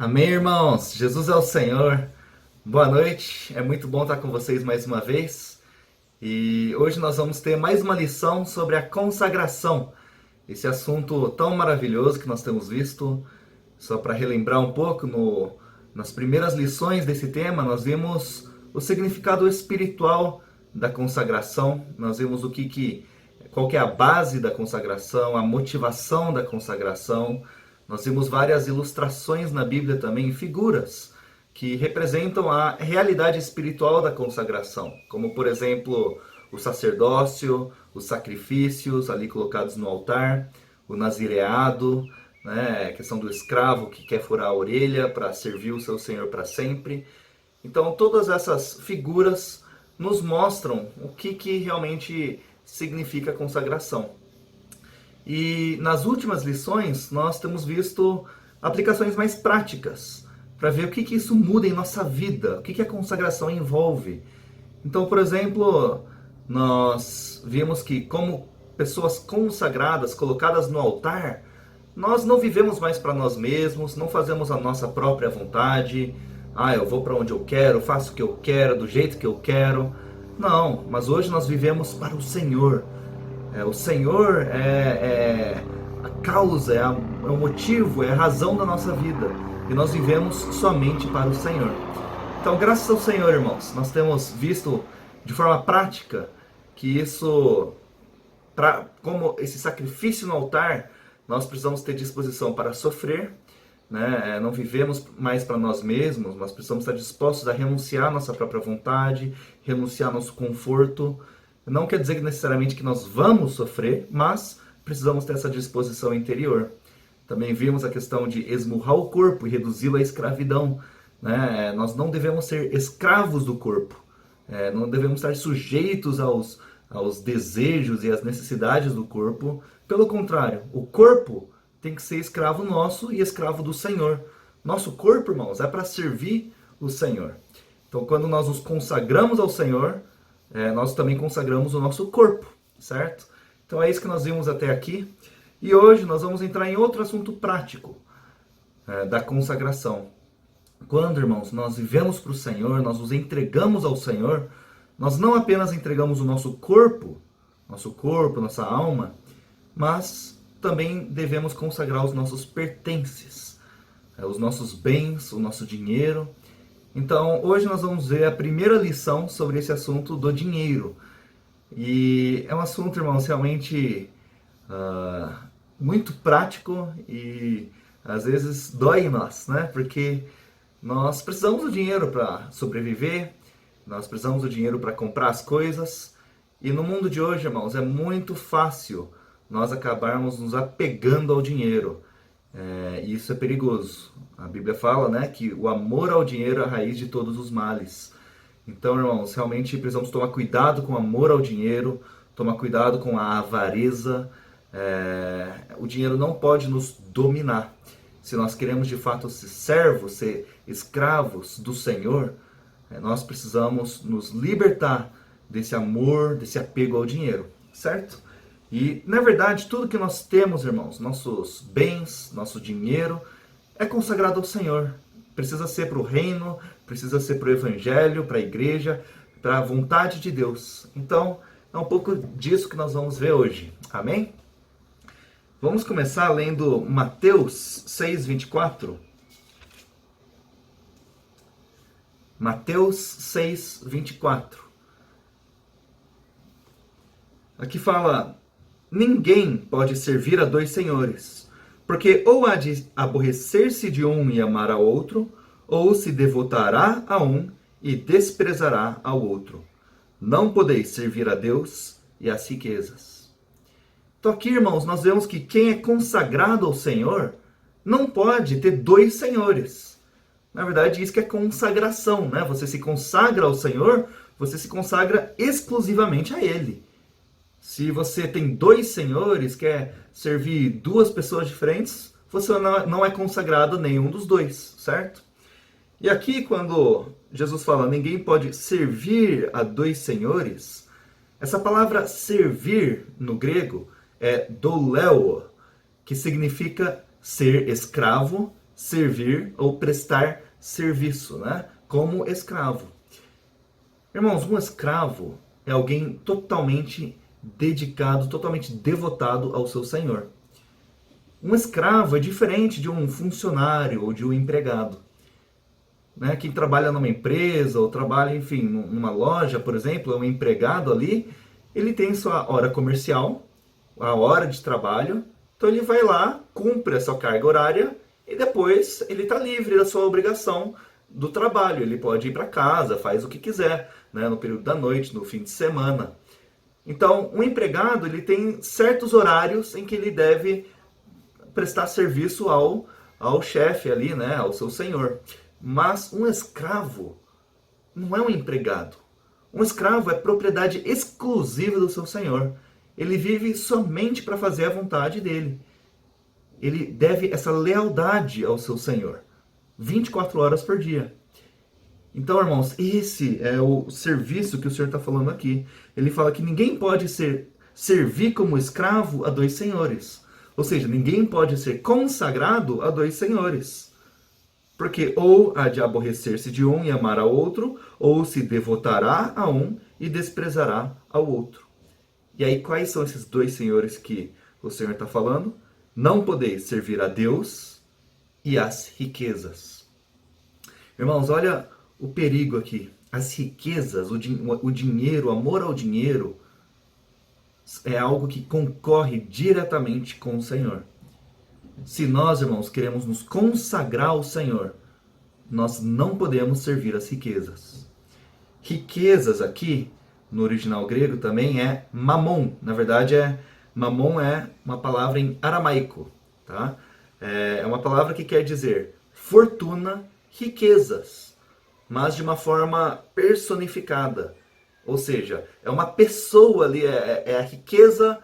Amém, irmãos? Jesus é o Senhor. Boa noite, é muito bom estar com vocês mais uma vez. E hoje nós vamos ter mais uma lição sobre a consagração. Esse assunto tão maravilhoso que nós temos visto. Só para relembrar um pouco, nas primeiras lições desse tema, nós vimos o significado espiritual da consagração. Nós vimos qual que é a base da consagração, a motivação da consagração. Nós vimos várias ilustrações na Bíblia também, figuras que representam a realidade espiritual da consagração, como por exemplo o sacerdócio, os sacrifícios ali colocados no altar, o nazireado, né, a questão do escravo que quer furar a orelha para servir o seu senhor para sempre. Então todas essas figuras nos mostram o que realmente significa consagração. E nas últimas lições nós temos visto aplicações mais práticas para ver o que isso muda em nossa vida, o que a consagração envolve. Então, por exemplo, nós vimos que como pessoas consagradas, colocadas no altar, nós não vivemos mais para nós mesmos, não fazemos a nossa própria vontade. Eu vou para onde eu quero, faço o que eu quero, do jeito que eu quero. Não, mas hoje nós vivemos para o Senhor. O Senhor é a causa, é o motivo, é a razão da nossa vida. E nós vivemos somente para o Senhor. Então, graças ao Senhor, irmãos, nós temos visto de forma prática que como esse sacrifício no altar, nós precisamos ter disposição para sofrer, né? Não vivemos mais para nós mesmos, nós precisamos estar dispostos a renunciar à nossa própria vontade, renunciar ao nosso conforto. Não quer dizer necessariamente que nós vamos sofrer, mas precisamos ter essa disposição interior. Também vimos a questão de esmurrar o corpo e reduzi-lo à escravidão, né? Nós não devemos ser escravos do corpo, não devemos estar sujeitos aos desejos e às necessidades do corpo. Pelo contrário, o corpo tem que ser escravo nosso e escravo do Senhor. Nosso corpo, irmãos, é para servir o Senhor. Então, quando nós nos consagramos ao Senhor, nós também consagramos o nosso corpo, certo? Então é isso que nós vimos até aqui. E hoje nós vamos entrar em outro assunto prático da consagração. Quando, irmãos, nós vivemos para o Senhor, nós nos entregamos ao Senhor, nós não apenas entregamos o nosso corpo, nossa alma, mas também devemos consagrar os nossos pertences, os nossos bens, o nosso dinheiro. Então, hoje nós vamos ver a primeira lição sobre esse assunto do dinheiro. E é um assunto, irmãos, realmente muito prático e às vezes dói em nós, né? Porque nós precisamos do dinheiro para sobreviver, nós precisamos do dinheiro para comprar as coisas. E no mundo de hoje, irmãos, é muito fácil nós acabarmos nos apegando ao dinheiro. E isso é perigoso. A Bíblia fala, né, que o amor ao dinheiro é a raiz de todos os males. Então, irmãos, realmente precisamos tomar cuidado com o amor ao dinheiro, tomar cuidado com a avareza. O dinheiro não pode nos dominar. Se nós queremos de fato ser servos, ser escravos do Senhor, nós precisamos nos libertar desse amor, desse apego ao dinheiro, certo? E, na verdade, tudo que nós temos, irmãos, nossos bens, nosso dinheiro, é consagrado ao Senhor. Precisa ser para o reino, precisa ser para o evangelho, para a igreja, para a vontade de Deus. Então, é um pouco disso que nós vamos ver hoje. Amém? Vamos começar lendo Mateus 6:24. Mateus 6:24. Aqui fala: ninguém pode servir a dois senhores, porque ou há de aborrecer-se de um e amar ao outro, ou se devotará a um e desprezará ao outro. Não podeis servir a Deus e às riquezas. Então aqui, irmãos, nós vemos que quem é consagrado ao Senhor não pode ter dois senhores. Na verdade, isso que é consagração, né? Você se consagra ao Senhor, você se consagra exclusivamente a Ele. Se você tem dois senhores, quer servir duas pessoas diferentes, você não é consagrado a nenhum dos dois, certo? E aqui, quando Jesus fala, ninguém pode servir a dois senhores, essa palavra servir no grego é douleo, que significa ser escravo servir ou prestar serviço, né? Como escravo. Irmãos, um escravo é alguém totalmente dedicado, totalmente devotado ao seu senhor. Um escravo é diferente de um funcionário ou de um empregado. Né? Quem trabalha numa empresa ou trabalha, enfim, numa loja, por exemplo, é um empregado ali, ele tem sua hora comercial, a hora de trabalho, então ele vai lá, cumpre a sua carga horária e depois ele está livre da sua obrigação do trabalho. Ele pode ir para casa, faz o que quiser, né? No período da noite, no fim de semana. Então, um empregado ele tem certos horários em que ele deve prestar serviço ao chefe ali, né? Ao seu senhor. Mas um escravo não é um empregado. Um escravo é propriedade exclusiva do seu senhor. Ele vive somente para fazer a vontade dele. Ele deve essa lealdade ao seu senhor, 24 horas por dia. Então, irmãos, esse é o serviço que o Senhor está falando aqui. Ele fala que ninguém pode servir como escravo a dois senhores. Ou seja, ninguém pode ser consagrado a dois senhores. Porque ou há de aborrecer-se de um e amar ao outro, ou se devotará a um e desprezará ao outro. E aí, quais são esses dois senhores que o Senhor está falando? Não podeis servir a Deus e às riquezas. Irmãos, olha o perigo aqui. As riquezas, o dinheiro, o amor ao dinheiro, é algo que concorre diretamente com o Senhor. Se nós, irmãos, queremos nos consagrar ao Senhor, nós não podemos servir as riquezas. Riquezas aqui, no original grego, também é mamon. Na verdade, mamon é uma palavra em aramaico. Tá? É uma palavra que quer dizer fortuna, riquezas, mas de uma forma personificada. Ou seja, é uma pessoa ali, é a riqueza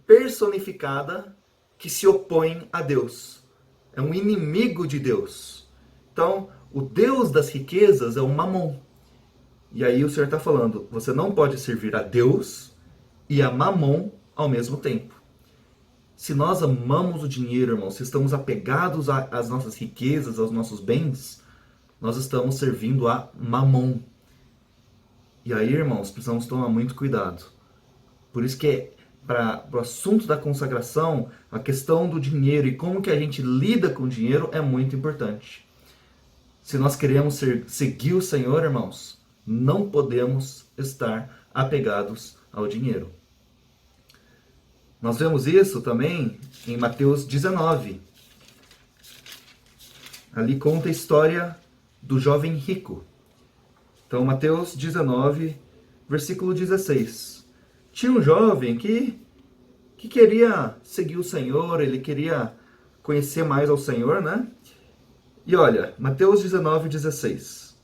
personificada que se opõe a Deus. É um inimigo de Deus. Então, o Deus das riquezas é o mamon. E aí o Senhor está falando, você não pode servir a Deus e a mamon ao mesmo tempo. Se nós amamos o dinheiro, irmãos, se estamos apegados às nossas riquezas, aos nossos bens, nós estamos servindo a mamon. E aí, irmãos, precisamos tomar muito cuidado. Por isso que para o assunto da consagração, a questão do dinheiro e como que a gente lida com o dinheiro é muito importante. Se nós queremos seguir o Senhor, irmãos, não podemos estar apegados ao dinheiro. Nós vemos isso também em Mateus 19. Ali conta a história do jovem rico. Então, Mateus 19, versículo 16. Tinha um jovem que queria seguir o Senhor, ele queria conhecer mais ao Senhor, né? E olha, Mateus 19, 16.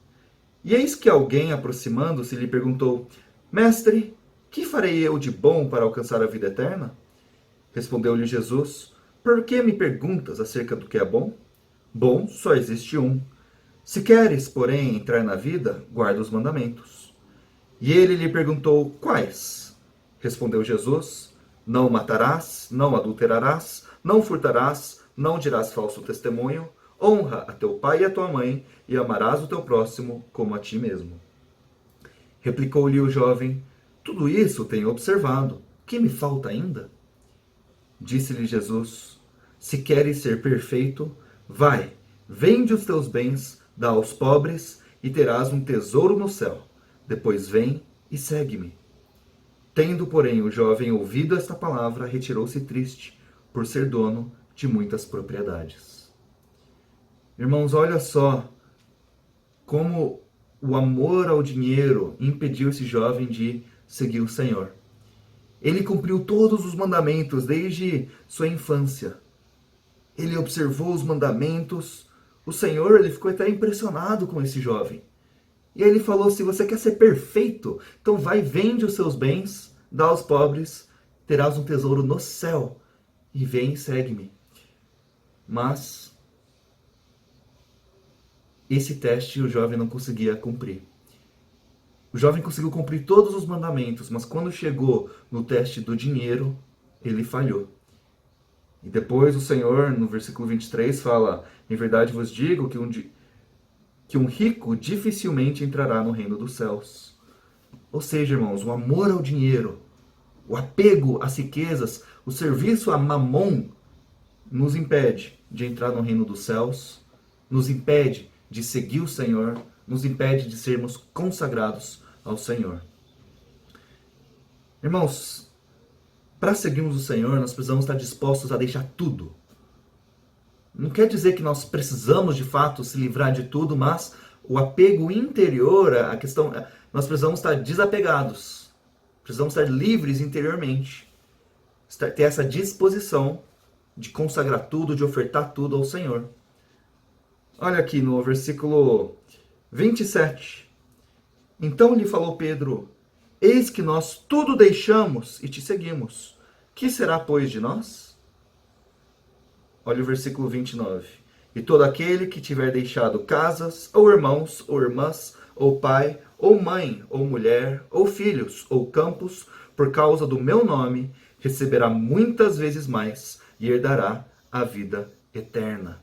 E eis que alguém, aproximando-se, lhe perguntou: Mestre, que farei eu de bom para alcançar a vida eterna? Respondeu-lhe Jesus: Por que me perguntas acerca do que é bom? Bom só existe um. Se queres, porém, entrar na vida, guarda os mandamentos. E ele lhe perguntou: Quais? Respondeu Jesus: Não matarás, não adulterarás, não furtarás, não dirás falso testemunho, honra a teu pai e a tua mãe, e amarás o teu próximo como a ti mesmo. Replicou-lhe o jovem: Tudo isso tenho observado. Que me falta ainda? Disse-lhe Jesus: Se queres ser perfeito, vai, vende os teus bens, dá aos pobres, e terás um tesouro no céu. Depois vem e segue-me. Tendo, porém, o jovem ouvido esta palavra, retirou-se triste, por ser dono de muitas propriedades. Irmãos, olha só como o amor ao dinheiro impediu esse jovem de seguir o Senhor. Ele cumpriu todos os mandamentos desde sua infância. Ele observou os mandamentos. O Senhor, ele ficou até impressionado com esse jovem. E aí ele falou: se você quer ser perfeito, então vai, vende os seus bens, dá aos pobres, terás um tesouro no céu. E vem e segue-me. Mas esse teste o jovem não conseguia cumprir. O jovem conseguiu cumprir todos os mandamentos, mas quando chegou no teste do dinheiro, ele falhou. E depois o Senhor, no versículo 23, fala: em verdade vos digo que um rico dificilmente entrará no reino dos céus. Ou seja, irmãos, o amor ao dinheiro, o apego às riquezas, o serviço a Mamon nos impede de entrar no reino dos céus, nos impede de seguir o Senhor, nos impede de sermos consagrados ao Senhor. Irmãos, para seguirmos o Senhor, nós precisamos estar dispostos a deixar tudo. Não quer dizer que nós precisamos, de fato, se livrar de tudo, mas o apego interior, a questão, nós precisamos estar desapegados. Precisamos estar livres interiormente. Ter essa disposição de consagrar tudo, de ofertar tudo ao Senhor. Olha aqui no versículo 27. Então lhe falou Pedro: eis que nós tudo deixamos e te seguimos. Que será, pois, de nós? Olha o versículo 29. E todo aquele que tiver deixado casas, ou irmãos, ou irmãs, ou pai, ou mãe, ou mulher, ou filhos, ou campos, por causa do meu nome, receberá muitas vezes mais e herdará a vida eterna.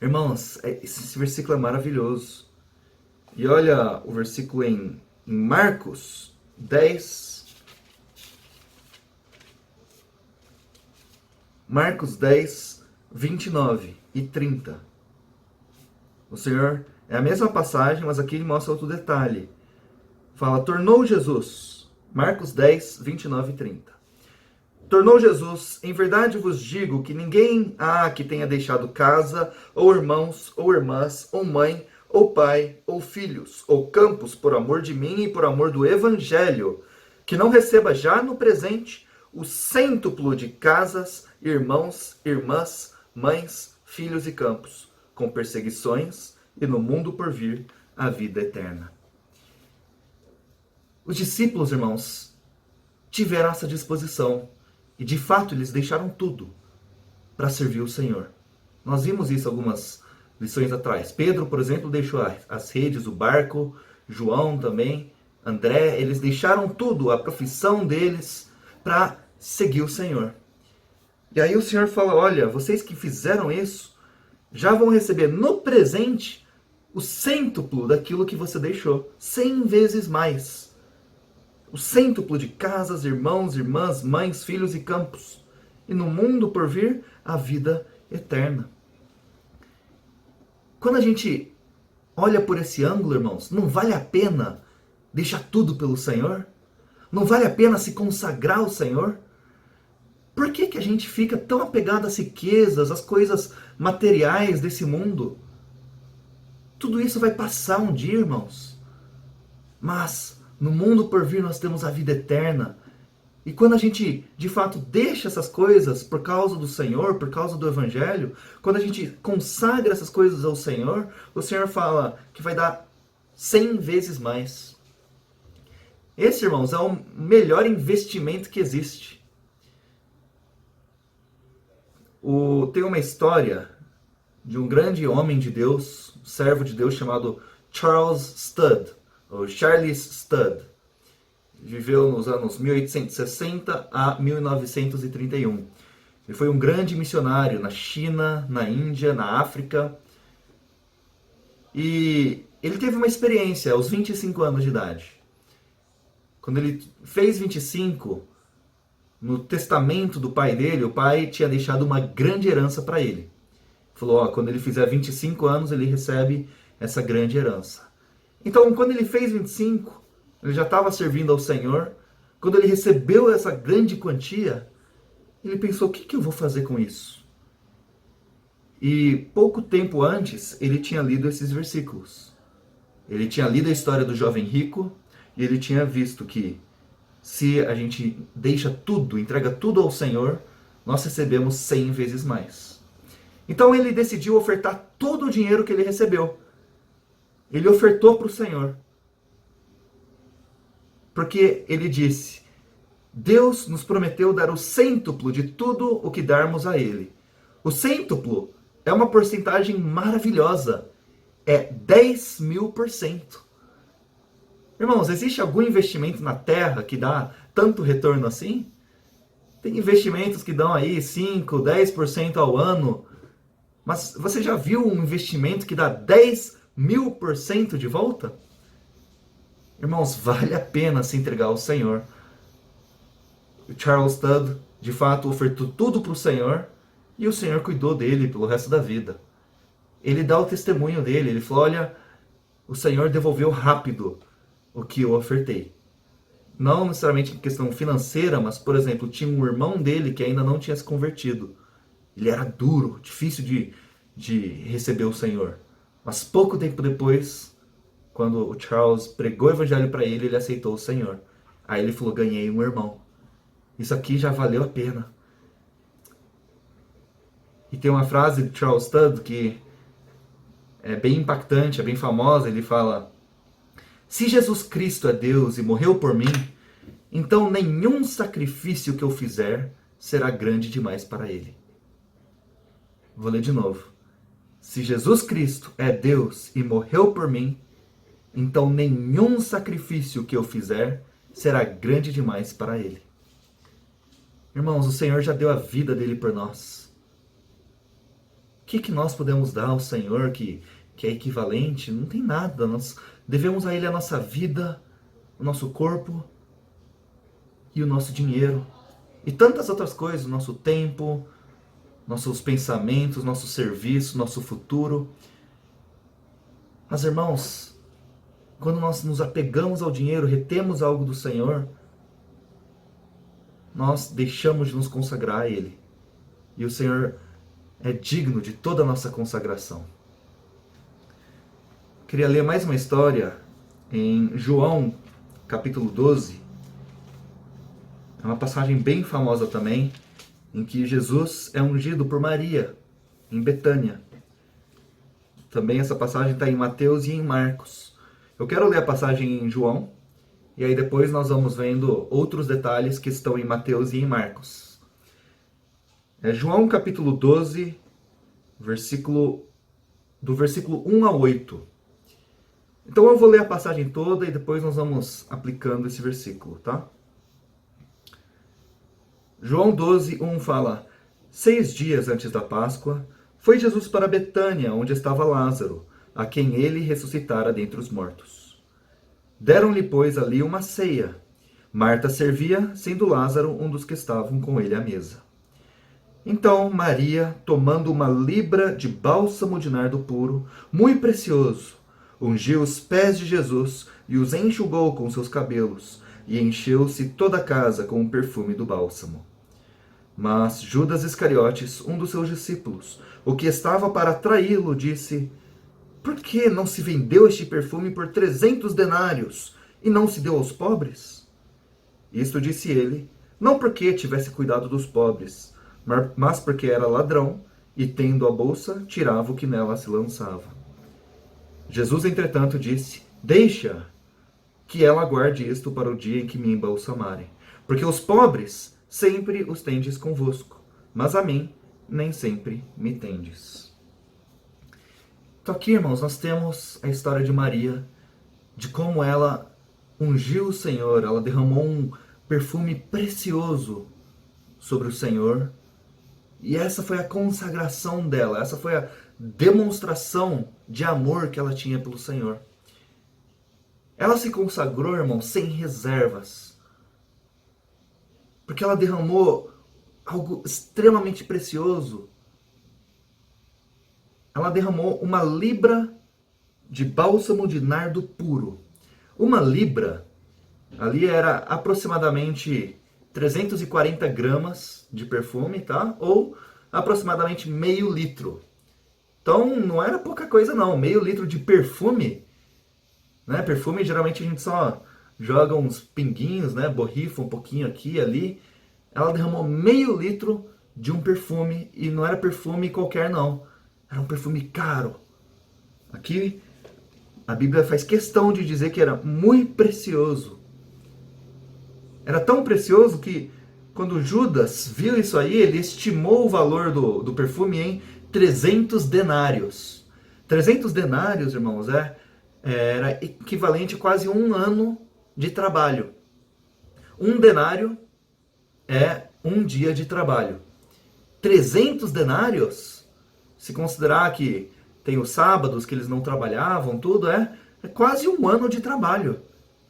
Irmãos, esse versículo é maravilhoso. E olha o versículo em Marcos 10. Marcos 10, 29 e 30. O Senhor, é a mesma passagem, mas aqui ele mostra outro detalhe. Fala: tornou Jesus. Marcos 10, 29 e 30. Tornou Jesus: em verdade vos digo que ninguém há que tenha deixado casa, ou irmãos, ou irmãs, ou mãe, ou pai, ou filhos, ou campos, por amor de mim e por amor do Evangelho, que não receba já no presente o cêntuplo de casas, irmãos, irmãs, mães, filhos e campos, com perseguições, e no mundo por vir a vida eterna. Os discípulos, irmãos, tiveram essa disposição. E de fato eles deixaram tudo para servir o Senhor. Nós vimos isso algumas lições atrás. Pedro, por exemplo, deixou as redes, o barco. João também, André, eles deixaram tudo, a profissão deles, para seguir o Senhor. E aí o Senhor fala: olha, vocês que fizeram isso, já vão receber no presente o cêntuplo daquilo que você deixou. 100 vezes mais. O cêntuplo de casas, irmãos, irmãs, mães, filhos e campos. E no mundo por vir, a vida eterna. Quando a gente olha por esse ângulo, irmãos, não vale a pena deixar tudo pelo Senhor? Não vale a pena se consagrar ao Senhor? Por que a gente fica tão apegado às riquezas, às coisas materiais desse mundo? Tudo isso vai passar um dia, irmãos. Mas no mundo por vir nós temos a vida eterna. E quando a gente, de fato, deixa essas coisas por causa do Senhor, por causa do Evangelho, quando a gente consagra essas coisas ao Senhor, o Senhor fala que vai dar 100 vezes mais. Esse, irmãos, é o melhor investimento que existe. Tem uma história de um grande homem de Deus, um servo de Deus chamado Charles Studd, ou Charles Studd. Viveu nos anos 1860 a 1931. Ele foi um grande missionário na China, na Índia, na África. E ele teve uma experiência aos 25 anos de idade. Quando ele fez 25, no testamento do pai dele, o pai tinha deixado uma grande herança para ele. Falou: quando ele fizer 25 anos, ele recebe essa grande herança. Então, quando ele fez 25, ele já estava servindo ao Senhor. Quando ele recebeu essa grande quantia, ele pensou: o que eu vou fazer com isso? E pouco tempo antes, ele tinha lido esses versículos. Ele tinha lido a história do jovem rico e ele tinha visto que se a gente deixa tudo, entrega tudo ao Senhor, nós recebemos 100 vezes mais. Então ele decidiu ofertar todo o dinheiro que ele recebeu. Ele ofertou para o Senhor. Porque ele disse: Deus nos prometeu dar o cêntuplo de tudo o que darmos a Ele. O cêntuplo é uma porcentagem maravilhosa. É 10.000%. Irmãos, existe algum investimento na terra que dá tanto retorno assim? Tem investimentos que dão aí 5, 10% ao ano. Mas você já viu um investimento que dá 10.000% de volta? Irmãos, vale a pena se entregar ao Senhor. O Charles Studd, de fato, ofertou tudo para o Senhor e o Senhor cuidou dele pelo resto da vida. Ele dá o testemunho dele, ele falou, olha, o Senhor devolveu rápido o que eu ofertei. Não necessariamente em questão financeira, mas, por exemplo, tinha um irmão dele que ainda não tinha se convertido. Ele era duro, difícil de receber o Senhor. Mas pouco tempo depois, quando o Charles pregou o evangelho para ele, ele aceitou o Senhor. Aí ele falou, ganhei um irmão. Isso aqui já valeu a pena. E tem uma frase de Charles Studd que é bem impactante, é bem famosa. Ele fala, se Jesus Cristo é Deus e morreu por mim, então nenhum sacrifício que eu fizer será grande demais para ele. Vou ler de novo. Se Jesus Cristo é Deus e morreu por mim, então nenhum sacrifício que eu fizer será grande demais para ele. Irmãos, o Senhor já deu a vida dele por nós. O que nós podemos dar ao Senhor que é equivalente? Não tem nada. Nós devemos a Ele a nossa vida, o nosso corpo e o nosso dinheiro. E tantas outras coisas, o nosso tempo, nossos pensamentos, nosso serviço, nosso futuro. Mas, irmãos, quando nós nos apegamos ao dinheiro, retemos algo do Senhor, nós deixamos de nos consagrar a Ele. E o Senhor é digno de toda a nossa consagração. Queria ler mais uma história em João, capítulo 12. É uma passagem bem famosa também, em que Jesus é ungido por Maria, em Betânia. Também essa passagem está em Mateus e em Marcos. Eu quero ler a passagem em João, e aí depois nós vamos vendo outros detalhes que estão em Mateus e em Marcos. É João capítulo 12, do versículo 1 a 8. Então eu vou ler a passagem toda e depois nós vamos aplicando esse versículo, tá? João 12, 1 fala, 6 dias antes da Páscoa, foi Jesus para Betânia, onde estava Lázaro, a quem ele ressuscitara dentre os mortos. Deram-lhe, pois, ali uma ceia. Marta servia, sendo Lázaro um dos que estavam com ele à mesa. Então Maria, tomando uma libra de bálsamo de nardo puro, muito precioso, ungiu os pés de Jesus e os enxugou com seus cabelos, e encheu-se toda a casa com o perfume do bálsamo. Mas Judas Iscariotes, um dos seus discípulos, o que estava para traí-lo, disse, por que não se vendeu este perfume por 300 denários e não se deu aos pobres? Isto disse ele, não porque tivesse cuidado dos pobres, mas porque era ladrão e, tendo a bolsa, tirava o que nela se lançava. Jesus, entretanto, disse, deixa que ela guarde isto para o dia em que me embalsamarem, porque os pobres sempre os tendes convosco, mas a mim nem sempre me tendes. Então aqui, irmãos, nós temos a história de Maria, de como ela ungiu o Senhor, ela derramou um perfume precioso sobre o Senhor, e essa foi a consagração dela, essa foi a demonstração de amor que ela tinha pelo Senhor. Ela se consagrou, irmão, sem reservas. Porque ela derramou algo extremamente precioso. Ela derramou uma libra de bálsamo de nardo puro. Uma libra, ali era aproximadamente 340 gramas de perfume, tá? Ou aproximadamente meio litro. Então não era pouca coisa não, meio litro de perfume, né? Perfume geralmente a gente só joga uns pinguinhos, né? Borrifa um pouquinho aqui e ali. Ela derramou meio litro de um perfume e não era perfume qualquer não, era um perfume caro. Aqui a Bíblia faz questão de dizer que era muito precioso. Era tão precioso que quando Judas viu isso aí, ele estimou o valor do perfume em 300 denários. 300 denários, irmãos, era equivalente a quase um ano de trabalho. Um denário é um dia de trabalho. 300 denários, se considerar que tem os sábados que eles não trabalhavam, tudo, é quase um ano de trabalho.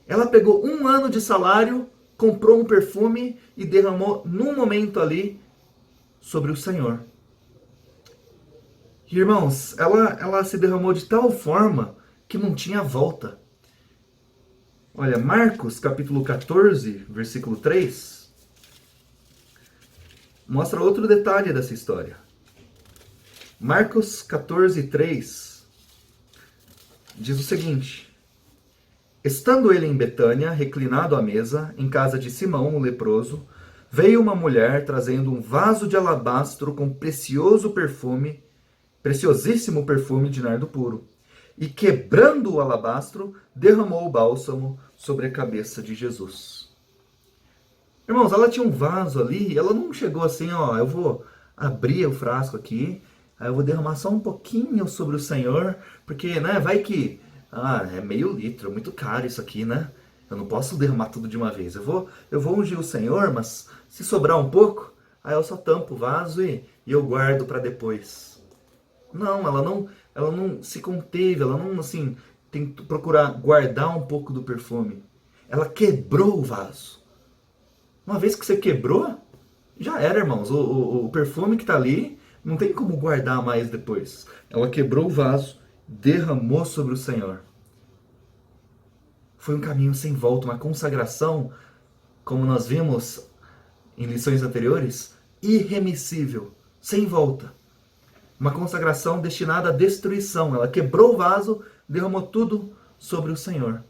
Ela pegou um ano de salário, comprou um perfume e derramou num momento ali sobre o Senhor. Irmãos, ela se derramou de tal forma que não tinha volta. Olha, Marcos capítulo 14, versículo 3, mostra outro detalhe dessa história. Marcos 14, 3 diz o seguinte: estando ele em Betânia, reclinado à mesa, em casa de Simão, o leproso, veio uma mulher trazendo um vaso de alabastro com preciosíssimo perfume de nardo puro, e quebrando o alabastro, derramou o bálsamo sobre a cabeça de Jesus. Irmãos, ela tinha um vaso ali, ela não chegou assim, ó, eu vou abrir o frasco aqui, aí eu vou derramar só um pouquinho sobre o Senhor, porque, né, vai que, é meio litro, é muito caro isso aqui, né? Eu não posso derramar tudo de uma vez. Eu vou ungir o Senhor, mas se sobrar um pouco, aí eu só tampo o vaso e eu guardo para depois. Não, ela não se conteve, ela não, assim, tentou procurar guardar um pouco do perfume. Ela quebrou o vaso. Uma vez que você quebrou, já era, irmãos. O perfume que está ali, não tem como guardar mais depois. Ela quebrou o vaso, derramou sobre o Senhor. Foi um caminho sem volta, uma consagração, como nós vimos em lições anteriores, irremissível, sem volta. Uma consagração destinada à destruição. Ela quebrou o vaso, derramou tudo sobre o Senhor.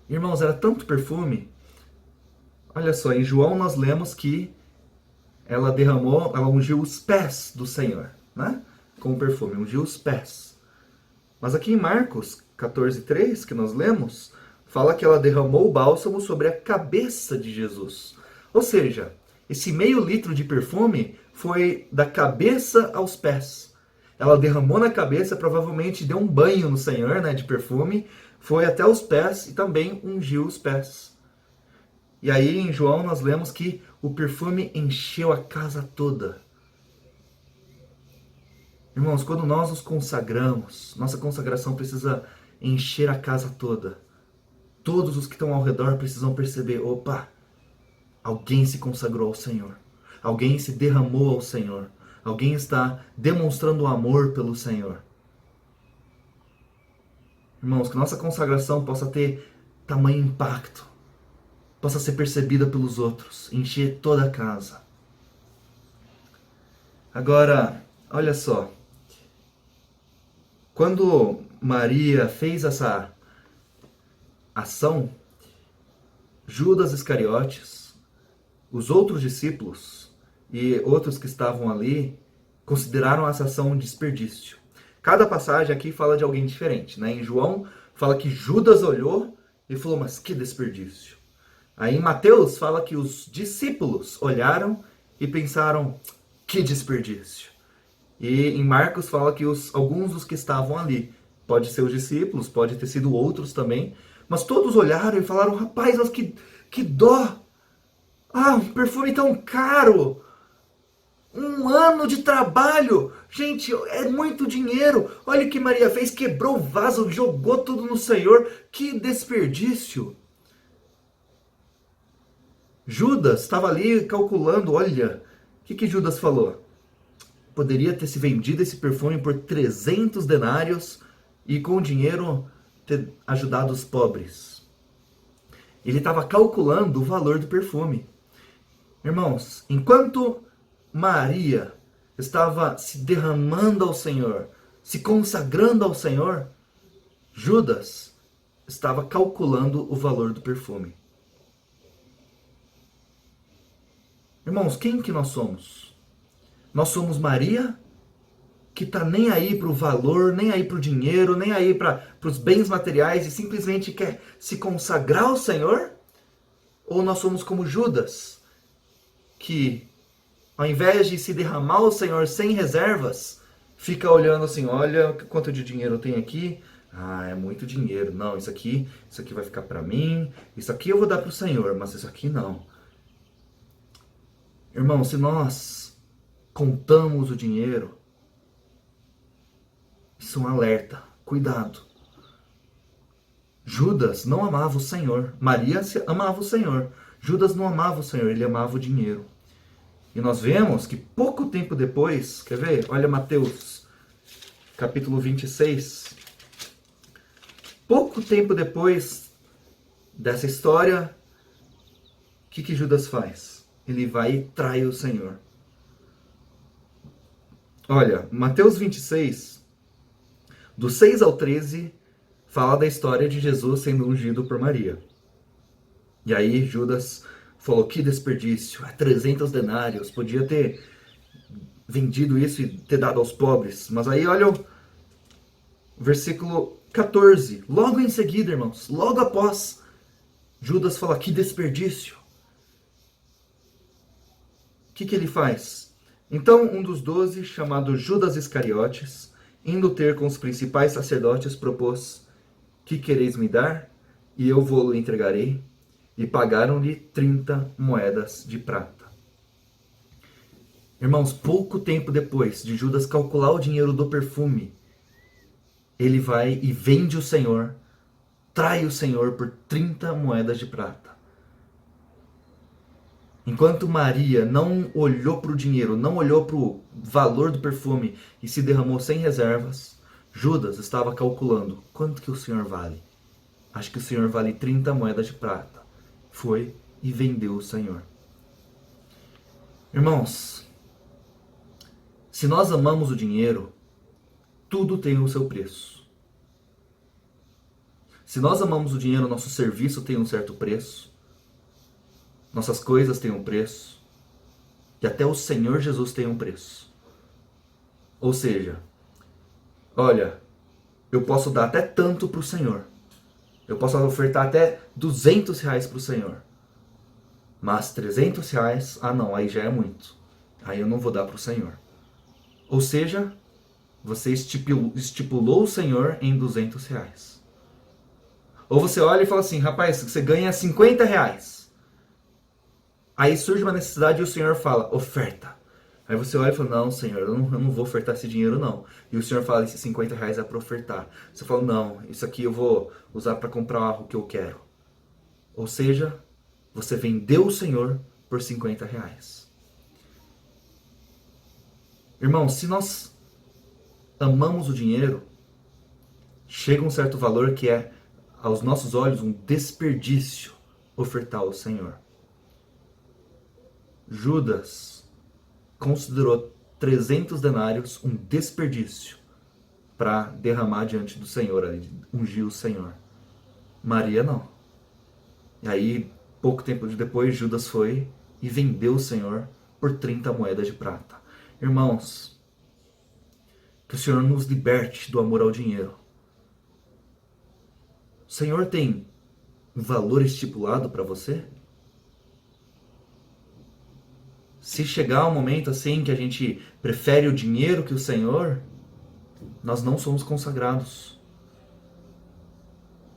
Irmãos, era tanto perfume. Olha só, em João nós lemos que ela ungiu os pés do Senhor, né? Com o perfume, ungiu os pés. Mas aqui em Marcos 14:3, que nós lemos, fala que ela derramou o bálsamo sobre a cabeça de Jesus. Ou seja, esse meio litro de perfume foi da cabeça aos pés. Ela derramou na cabeça, provavelmente deu um banho no Senhor, né, de perfume, foi até os pés e também ungiu os pés. E aí em João nós lemos que o perfume encheu a casa toda. Irmãos, quando nós nos consagramos, nossa consagração precisa encher a casa toda. Todos os que estão ao redor precisam perceber, opa, alguém se consagrou ao Senhor. Alguém se derramou ao Senhor. Alguém está demonstrando amor pelo Senhor. Irmãos, que nossa consagração possa ter tamanho impacto, possa ser percebida pelos outros, encher toda a casa. Agora, olha só. Quando Maria fez essa ação, Judas Iscariotes, os outros discípulos e outros que estavam ali consideraram essa ação um desperdício. Cada passagem aqui fala de alguém diferente, né? Em João fala que Judas olhou e falou, mas que desperdício. Aí em Mateus fala que os discípulos olharam e pensaram, que desperdício. E em Marcos fala que alguns dos que estavam ali, pode ser os discípulos, pode ter sido outros também, mas todos olharam e falaram, rapaz, mas que dó! Um perfume tão caro! Um ano de trabalho! Gente, é muito dinheiro! Olha o que Maria fez, quebrou o vaso, jogou tudo no Senhor, que desperdício! Judas estava ali calculando, olha, o que Judas falou? Poderia ter se vendido esse perfume por 300 denários e com o dinheiro ter ajudado os pobres. Ele estava calculando o valor do perfume. Irmãos, enquanto Maria estava se derramando ao Senhor, se consagrando ao Senhor, Judas estava calculando o valor do perfume. Irmãos, quem que nós somos? Nós somos Maria, que está nem aí para o valor, nem aí para o dinheiro, nem aí para os bens materiais e simplesmente quer se consagrar ao Senhor? Ou nós somos como Judas, que ao invés de se derramar ao Senhor sem reservas, fica olhando assim, olha quanto de dinheiro eu tenho aqui, é muito dinheiro, não, isso aqui vai ficar para mim, isso aqui eu vou dar para o Senhor, mas isso aqui não. Irmão, se nós contamos o dinheiro, isso é um alerta. Cuidado. Judas não amava o Senhor. Maria amava o Senhor. Judas não amava o Senhor, ele amava o dinheiro. E nós vemos que pouco tempo depois, quer ver? Olha Mateus, capítulo 26. Pouco tempo depois dessa história, o que Judas faz? Ele vai e trai o Senhor. Olha, Mateus 26, do 6 ao 13, fala da história de Jesus sendo ungido por Maria. E aí Judas falou, que desperdício, 300 denários, podia ter vendido isso e ter dado aos pobres. Mas aí olha o versículo 14, logo em seguida, irmãos, logo após, Judas fala, que desperdício. O que ele faz? Então um dos 12, chamado Judas Iscariotes, indo ter com os principais sacerdotes, propôs, que quereis me dar? E eu vou-lo entregarei. E pagaram-lhe 30 moedas de prata. Irmãos, pouco tempo depois de Judas calcular o dinheiro do perfume, ele vai e vende o Senhor, trai o Senhor por 30 moedas de prata. Enquanto Maria não olhou para o dinheiro, não olhou para o valor do perfume e se derramou sem reservas, Judas estava calculando, quanto que o Senhor vale? Acho que o Senhor vale 30 moedas de prata. Foi e vendeu o Senhor. Irmãos, se nós amamos o dinheiro, tudo tem o seu preço. Se nós amamos o dinheiro, nosso serviço tem um certo preço. Nossas coisas têm um preço. E até o Senhor Jesus tem um preço. Ou seja, olha, eu posso dar até tanto para o Senhor. Eu posso ofertar até R$200 para o Senhor. Mas R$300, não, aí já é muito. Aí eu não vou dar para o Senhor. Ou seja, você estipulou o Senhor em R$200. Ou você olha e fala assim, rapaz, você ganha R$50. Aí surge uma necessidade e o Senhor fala, oferta. Aí você olha e fala, não, Senhor, eu não vou ofertar esse dinheiro, não. E o Senhor fala, esses R$50 é para ofertar. Você fala, não, isso aqui eu vou usar para comprar o que eu quero. Ou seja, você vendeu o Senhor por R$50. Irmão, se nós amamos o dinheiro, chega um certo valor que é, aos nossos olhos, um desperdício ofertar ao Senhor. Judas considerou 300 denários um desperdício para derramar diante do Senhor, ungir o Senhor. Maria não. E aí, pouco tempo depois, Judas foi e vendeu o Senhor por 30 moedas de prata. Irmãos, que o Senhor nos liberte do amor ao dinheiro. O Senhor tem um valor estipulado para você? Se chegar um momento assim que a gente prefere o dinheiro que o Senhor, nós não somos consagrados.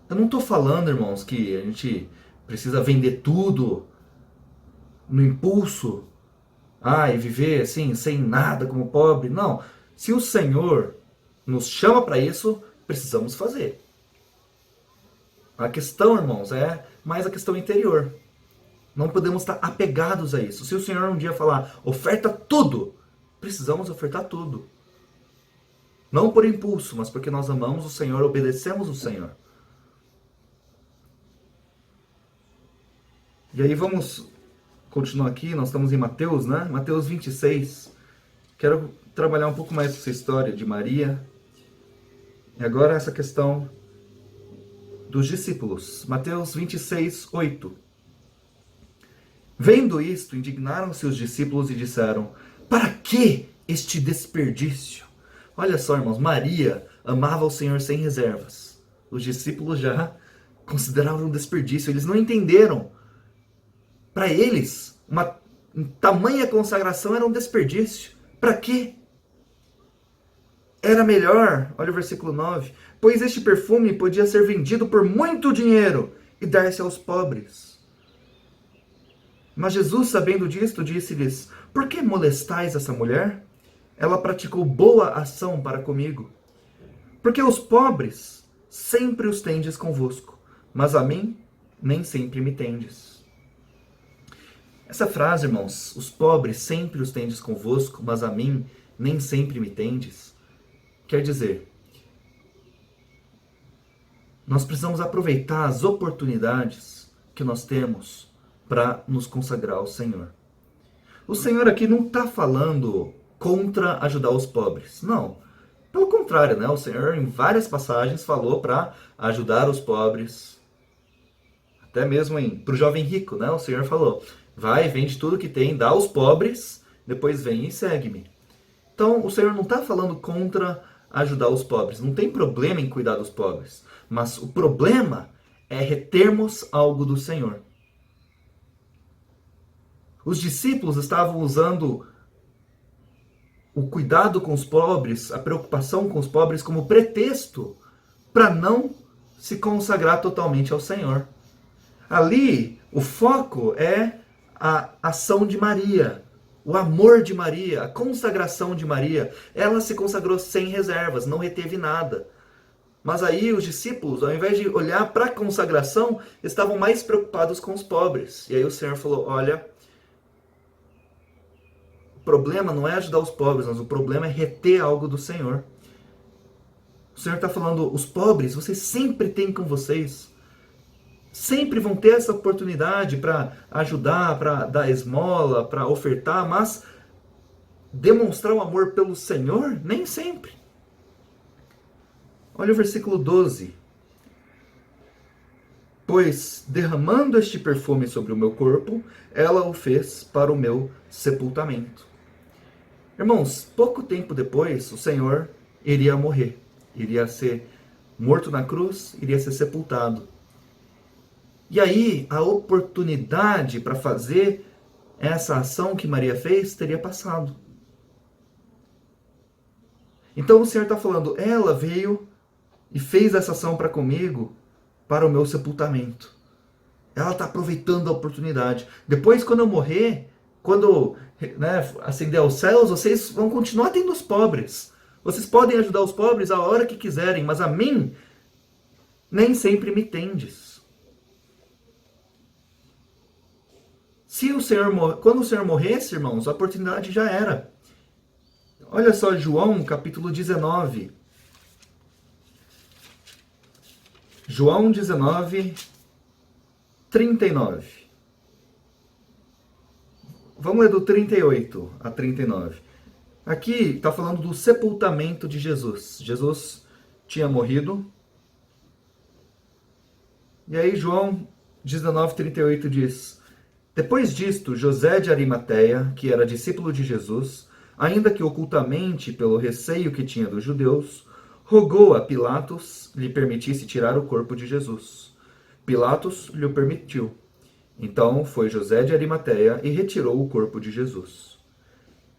Eu não estou falando, irmãos, que a gente precisa vender tudo no impulso, e viver assim, sem nada, como pobre. Não. Se o Senhor nos chama para isso, precisamos fazer. A questão, irmãos, é mais a questão interior. Não podemos estar apegados a isso. Se o Senhor um dia falar, oferta tudo, precisamos ofertar tudo. Não por impulso, mas porque nós amamos o Senhor, obedecemos o Senhor. E aí vamos continuar aqui, nós estamos em Mateus, né? Mateus 26. Quero trabalhar um pouco mais essa história de Maria. E agora essa questão dos discípulos. Mateus 26, 8. Vendo isto, indignaram-se os discípulos e disseram, para que este desperdício? Olha só, irmãos, Maria amava o Senhor sem reservas. Os discípulos já consideravam um desperdício, eles não entenderam. Para eles, uma tamanha consagração era um desperdício. Para quê? Era melhor, olha o versículo 9, pois este perfume podia ser vendido por muito dinheiro e dar-se aos pobres. Mas Jesus, sabendo disto, disse-lhes: Por que molestais essa mulher? Ela praticou boa ação para comigo. Porque os pobres sempre os tendes convosco, mas a mim nem sempre me tendes. Essa frase, irmãos, os pobres sempre os tendes convosco, mas a mim nem sempre me tendes, quer dizer, nós precisamos aproveitar as oportunidades que nós temos para nos consagrar ao Senhor. O Senhor aqui não está falando contra ajudar os pobres, não. Pelo contrário, né? O Senhor em várias passagens falou para ajudar os pobres. Até mesmo para o jovem rico, né? O Senhor falou: vai, vende tudo que tem, dá aos pobres, depois vem e segue-me. Então, o Senhor não está falando contra ajudar os pobres. Não tem problema em cuidar dos pobres. Mas o problema é retermos algo do Senhor. Os discípulos estavam usando o cuidado com os pobres, a preocupação com os pobres como pretexto para não se consagrar totalmente ao Senhor. Ali, o foco é a ação de Maria, o amor de Maria, a consagração de Maria. Ela se consagrou sem reservas, não reteve nada. Mas aí os discípulos, ao invés de olhar para a consagração, estavam mais preocupados com os pobres. E aí o Senhor falou: olha, o problema não é ajudar os pobres, mas o problema é reter algo do Senhor. O Senhor está falando: os pobres, vocês sempre têm com vocês. Sempre vão ter essa oportunidade para ajudar, para dar esmola, para ofertar, mas demonstrar o amor pelo Senhor, nem sempre. Olha o versículo 12. Pois, derramando este perfume sobre o meu corpo, ela o fez para o meu sepultamento. Irmãos, pouco tempo depois, o Senhor iria morrer. Iria ser morto na cruz, iria ser sepultado. E aí, a oportunidade para fazer essa ação que Maria fez teria passado. Então o Senhor está falando: ela veio e fez essa ação para comigo, para o meu sepultamento. Ela está aproveitando a oportunidade. Depois, quando eu morrer, quando ascender aos céus, vocês vão continuar tendo os pobres. Vocês podem ajudar os pobres a hora que quiserem, mas a mim nem sempre me tendes. Quando o Senhor morresse, irmãos, a oportunidade já era. Olha só João capítulo 19. João 19, 39. Vamos ler do 38 a 39. Aqui está falando do sepultamento de Jesus. Jesus tinha morrido. E aí João 19, 38 diz: Depois disto, José de Arimateia, que era discípulo de Jesus, ainda que ocultamente pelo receio que tinha dos judeus, rogou a Pilatos lhe permitisse tirar o corpo de Jesus. Pilatos lhe permitiu. Então foi José de Arimateia e retirou o corpo de Jesus.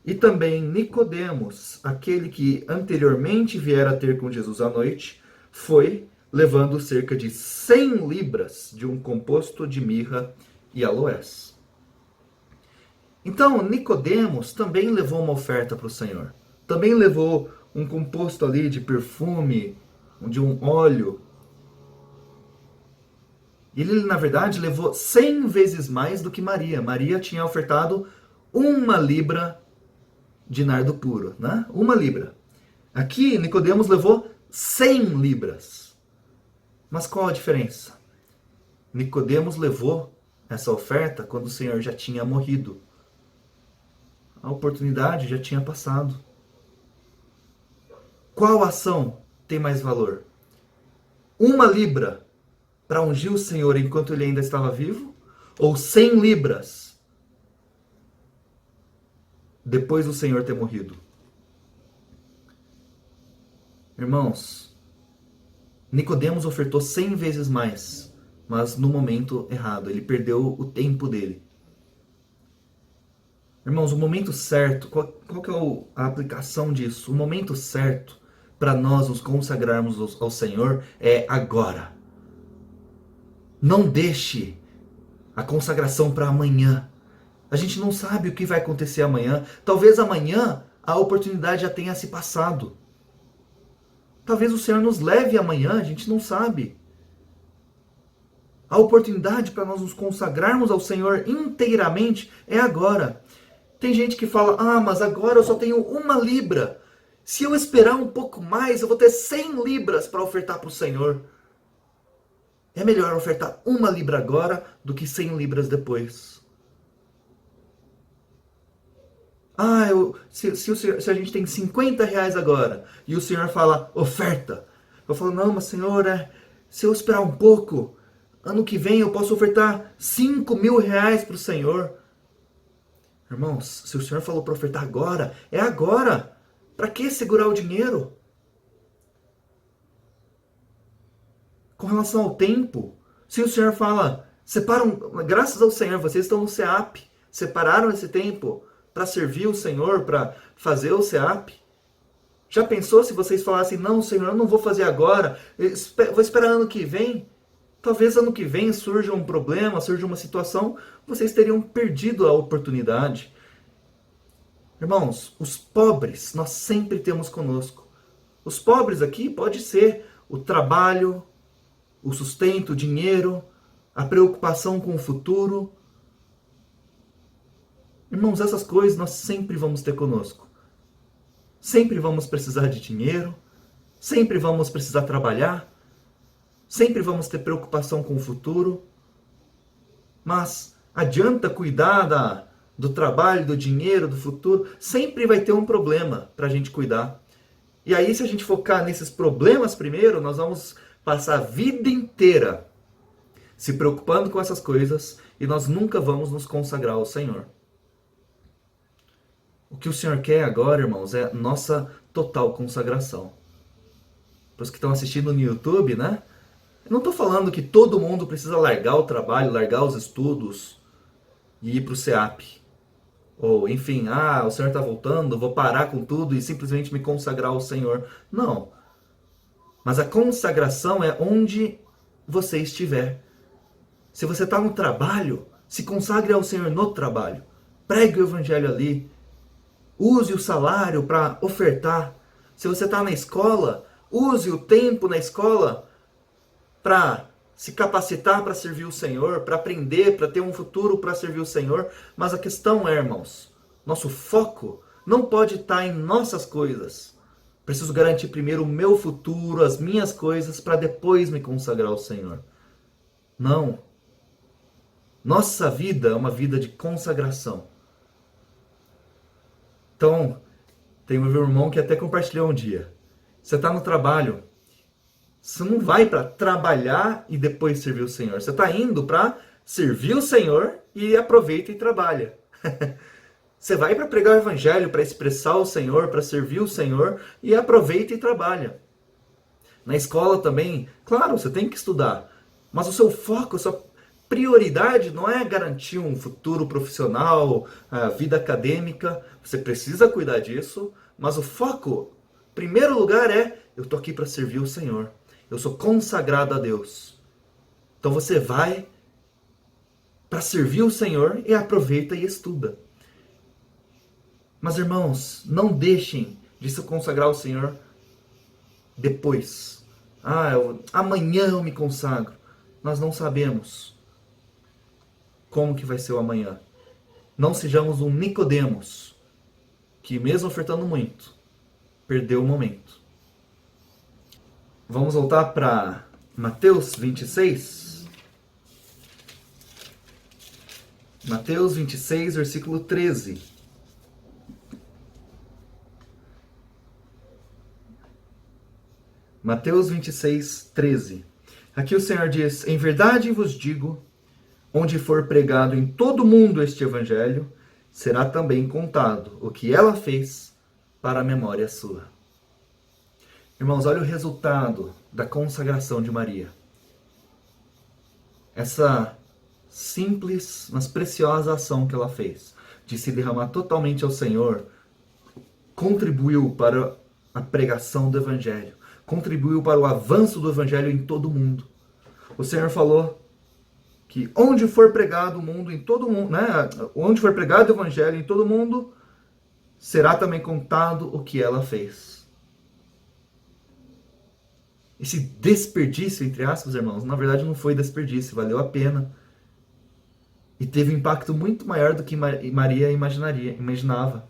E também Nicodemos, aquele que anteriormente viera ter com Jesus à noite, foi, levando cerca de 100 libras de um composto de mirra e aloés. Então Nicodemos também levou uma oferta para o Senhor. Também levou um composto ali de perfume, de um óleo. Ele, na verdade, levou 100 vezes mais do que Maria. Maria tinha ofertado 1 libra de nardo puro, né? 1 libra. Aqui, Nicodemos levou 100 libras. Mas qual a diferença? Nicodemos levou essa oferta quando o Senhor já tinha morrido. A oportunidade já tinha passado. Qual ação tem mais valor? 1 libra para ungir o Senhor enquanto ele ainda estava vivo? Ou 100 libras depois do Senhor ter morrido? Irmãos, Nicodemos ofertou 100 vezes mais, mas no momento errado. Ele perdeu o tempo dele. Irmãos, o momento certo, qual que é a aplicação disso? O momento certo para nós nos consagrarmos ao Senhor é agora. Não deixe a consagração para amanhã. A gente não sabe o que vai acontecer amanhã. Talvez amanhã a oportunidade já tenha se passado. Talvez o Senhor nos leve amanhã, a gente não sabe. A oportunidade para nós nos consagrarmos ao Senhor inteiramente é agora. Tem gente que fala, mas agora eu só tenho 1 libra. Se eu esperar um pouco mais, eu vou ter 100 libras para ofertar para o Senhor. É melhor ofertar 1 libra agora do que 100 libras depois. Se a gente tem 50 reais agora e o Senhor fala, oferta. Eu falo, não, mas Senhor, se eu esperar um pouco, ano que vem eu posso ofertar 5.000 reais para o Senhor. Irmãos, se o Senhor falou para ofertar agora, é agora. Para que segurar o dinheiro? Com relação ao tempo, se o Senhor fala, graças ao Senhor, vocês estão no SEAP, separaram esse tempo para servir o Senhor, para fazer o SEAP. Já pensou se vocês falassem, não, Senhor, eu não vou fazer agora, vou esperar ano que vem? Talvez ano que vem surja um problema, surja uma situação, vocês teriam perdido a oportunidade. Irmãos, os pobres nós sempre temos conosco. Os pobres aqui pode ser o trabalho, o sustento, o dinheiro, a preocupação com o futuro. Irmãos, essas coisas nós sempre vamos ter conosco. Sempre vamos precisar de dinheiro, sempre vamos precisar trabalhar, sempre vamos ter preocupação com o futuro. Mas adianta cuidar do trabalho, do dinheiro, do futuro? Sempre vai ter um problema para a gente cuidar. E aí, se a gente focar nesses problemas primeiro, nós vamos passar a vida inteira se preocupando com essas coisas e nós nunca vamos nos consagrar ao Senhor. O que o Senhor quer agora, irmãos, é nossa total consagração. Para os que estão assistindo no YouTube, né? Eu não estou falando que todo mundo precisa largar o trabalho, largar os estudos e ir para o SEAP. Ou, enfim, o Senhor está voltando, vou parar com tudo e simplesmente me consagrar ao Senhor. Não. Mas a consagração é onde você estiver. Se você está no trabalho, se consagre ao Senhor no trabalho. Pregue o Evangelho ali. Use o salário para ofertar. Se você está na escola, use o tempo na escola para se capacitar para servir o Senhor, para aprender, para ter um futuro para servir o Senhor. Mas a questão é, irmãos, nosso foco não pode estar em nossas coisas. Preciso garantir primeiro o meu futuro, as minhas coisas, para depois me consagrar ao Senhor. Não. Nossa vida é uma vida de consagração. Então, tem um irmão que até compartilhou um dia. Você está no trabalho, você não vai para trabalhar e depois servir o Senhor. Você está indo para servir o Senhor e aproveita e trabalha. Você vai para pregar o Evangelho, para expressar o Senhor, para servir o Senhor e aproveita e trabalha. Na escola também, claro, você tem que estudar. Mas o seu foco, a sua prioridade não é garantir um futuro profissional, a vida acadêmica. Você precisa cuidar disso, mas o foco, em primeiro lugar, eu estou aqui para servir o Senhor. Eu sou consagrado a Deus. Então você vai para servir o Senhor e aproveita e estuda. Mas irmãos, não deixem de se consagrar ao Senhor depois. Amanhã eu me consagro. Nós não sabemos como que vai ser o amanhã. Não sejamos um Nicodemos, que mesmo ofertando muito, perdeu o momento. Vamos voltar para Mateus 26. Mateus 26, versículo 13. Mateus 26, 13. Aqui o Senhor diz, em verdade vos digo, onde for pregado em todo o mundo este evangelho, será também contado o que ela fez para a memória sua. Irmãos, olha o resultado da consagração de Maria. Essa simples, mas preciosa ação que ela fez, de se derramar totalmente ao Senhor, contribuiu para a pregação do evangelho, contribuiu para o avanço do evangelho em todo o mundo. O Senhor falou que onde for pregado o mundo, em todo mundo, né? Onde for pregado o evangelho em todo mundo, será também contado o que ela fez. Esse desperdício, entre aspas, irmãos, na verdade não foi desperdício, valeu a pena. E teve um impacto muito maior do que Maria imaginava.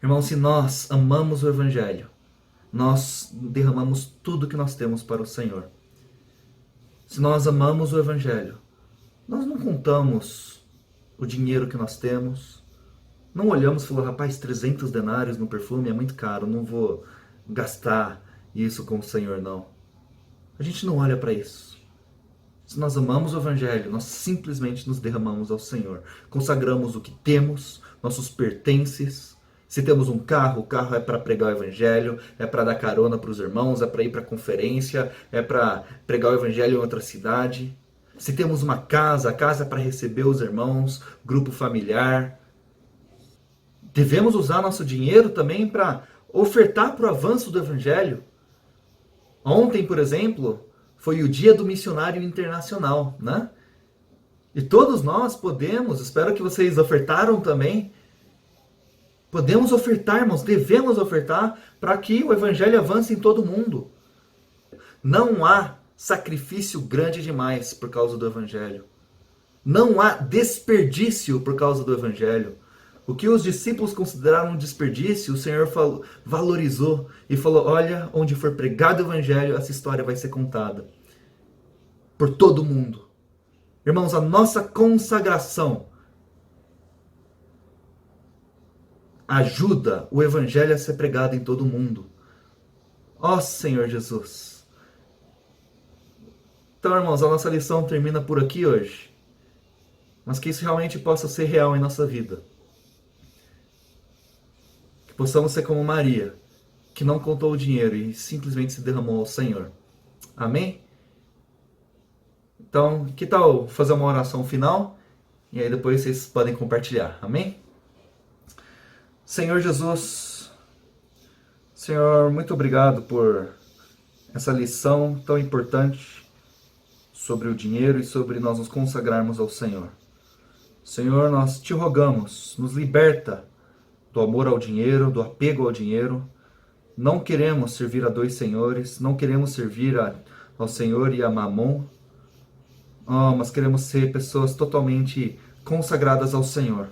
Irmãos, se nós amamos o evangelho, nós derramamos tudo que nós temos para o Senhor. Se nós amamos o evangelho, nós não contamos o dinheiro que nós temos, não olhamos e falamos, rapaz, 300 denários no perfume é muito caro, não vou gastar isso com o Senhor, não. A gente não olha para isso. Se nós amamos o evangelho, nós simplesmente nos derramamos ao Senhor. Consagramos o que temos, nossos pertences. Se temos um carro, o carro é para pregar o evangelho, é para dar carona para os irmãos, é para ir para conferência, é para pregar o evangelho em outra cidade. Se temos uma casa, a casa é para receber os irmãos, grupo familiar. Devemos usar nosso dinheiro também para ofertar para o avanço do evangelho. Ontem, por exemplo, foi o dia do missionário internacional, né? E todos nós podemos, espero que vocês ofertaram também, podemos ofertar, irmãos, devemos ofertar para que o evangelho avance em todo mundo. Não há sacrifício grande demais por causa do evangelho. Não há desperdício por causa do evangelho. O que os discípulos consideraram um desperdício, o Senhor valorizou e falou, olha, onde for pregado o evangelho, essa história vai ser contada por todo mundo. Irmãos, a nossa consagração ajuda o evangelho a ser pregado em todo mundo. Ó Senhor Jesus. Então, irmãos, a nossa lição termina por aqui hoje. Mas que isso realmente possa ser real em nossa vida. Que possamos ser como Maria, que não contou o dinheiro e simplesmente se derramou ao Senhor. Amém? Então, que tal fazer uma oração final? E aí depois vocês podem compartilhar. Amém? Senhor Jesus, Senhor, muito obrigado por essa lição tão importante sobre o dinheiro e sobre nós nos consagrarmos ao Senhor. Senhor, nós te rogamos, nos liberta do amor ao dinheiro, do apego ao dinheiro. Não queremos servir a dois senhores, não queremos servir ao Senhor e a Mamon, mas queremos ser pessoas totalmente consagradas ao Senhor.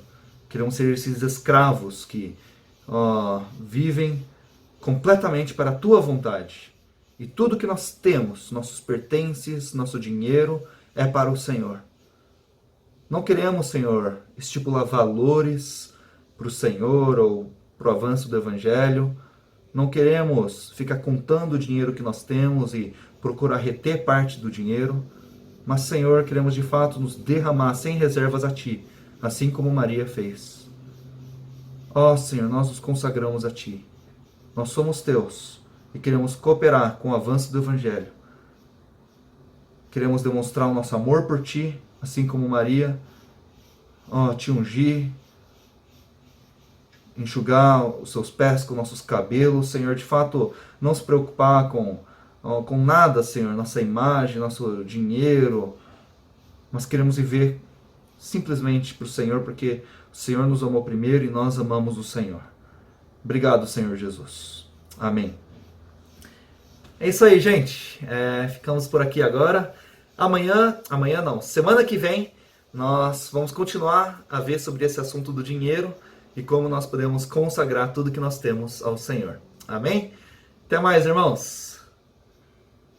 Queremos ser esses escravos que vivem completamente para a Tua vontade. E tudo que nós temos, nossos pertences, nosso dinheiro, é para o Senhor. Não queremos, Senhor, estipular valores para o Senhor ou para o avanço do Evangelho. Não queremos ficar contando o dinheiro que nós temos e procurar reter parte do dinheiro. Mas, Senhor, queremos de fato nos derramar sem reservas a Ti, assim como Maria fez. Ó Senhor, nós nos consagramos a Ti. Nós somos Teus e queremos cooperar com o avanço do Evangelho. Queremos demonstrar o nosso amor por Ti, assim como Maria, Te ungir, enxugar os Seus pés com nossos cabelos, Senhor, de fato, não se preocupar com nada, Senhor, nossa imagem, nosso dinheiro, mas queremos viver simplesmente para o Senhor, porque o Senhor nos amou primeiro e nós amamos o Senhor. Obrigado, Senhor Jesus. Amém. É isso aí, gente. Ficamos por aqui agora. Semana que vem, nós vamos continuar a ver sobre esse assunto do dinheiro e como nós podemos consagrar tudo que nós temos ao Senhor. Amém? Até mais, irmãos.